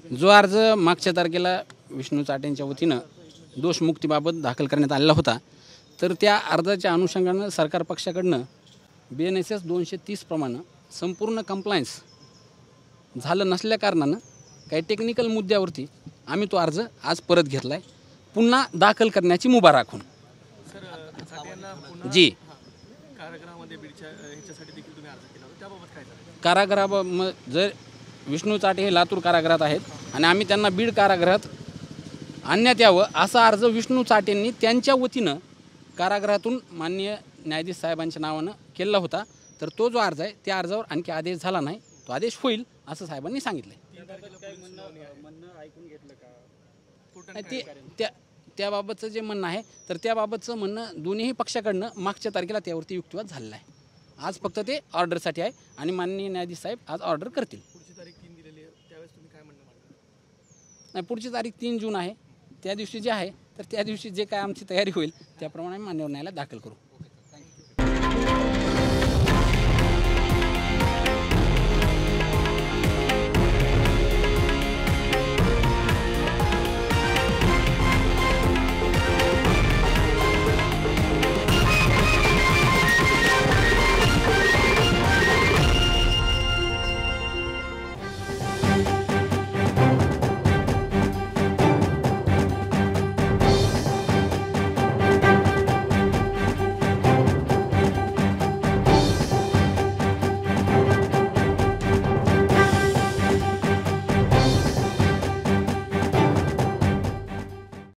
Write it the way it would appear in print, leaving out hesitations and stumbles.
जो अर्ज मागच्या तारखेला विष्णू चाटेंच्या वतीनं दोषमुक्तीबाबत दाखल करण्यात आलेला होता, तर त्या अर्जाच्या अनुषंगानं सरकार पक्षाकडनं BNSS 230 प्रमाणे संपूर्ण कंप्लायन्स झालं नसल्या कारणानं काही टेक्निकल मुद्द्यावरती आम्ही तो अर्ज आज परत घेतला आहे, पुन्हा दाखल करण्याची मुभा राखून. जी कारागृहामध्ये बीडच्या ह्याच्यासाठी देखील तुम्ही अर्ज केला होता, त्याबाबत काय झालं? कारागृह जर विष्णू चाटे हे लातूर कारागृहात आहेत आणि आम्ही त्यांना बीड कारागृहात आणण्यात यावं असा अर्ज विष्णू चाटेंनी त्यांच्या वतीनं कारागृहातून माननीय न्यायाधीश साहेबांच्या नावानं केला होता. तर तो जो अर्ज आहे त्या अर्जावर आणखी आदेश झाला नाही, तो आदेश होईल असं साहेबांनी सांगितलं. ते त्याबाबतचं जे म्हणणं आहे तर त्याबाबतचं म्हणणं दोन्ही पक्षाकडनं मागच्या तारखेला त्यावरती युक्तिवाद झालेला आहे. आज फक्त ते ऑर्डरसाठी आहे आणि माननीय न्यायाधीश साहेब आज ऑर्डर करतील. पुढची तारीख 3 दिलेली आहे, त्यावेळेस तुम्ही काय म्हणणं मांडणार? नाही, पुढची तारीख 3 जून आहे. त्या दिवशी जे आहे तर त्या दिवशी जे काय आमची तयारी होईल त्याप्रमाणे मान्यवर न्यायालयात दाखल करू.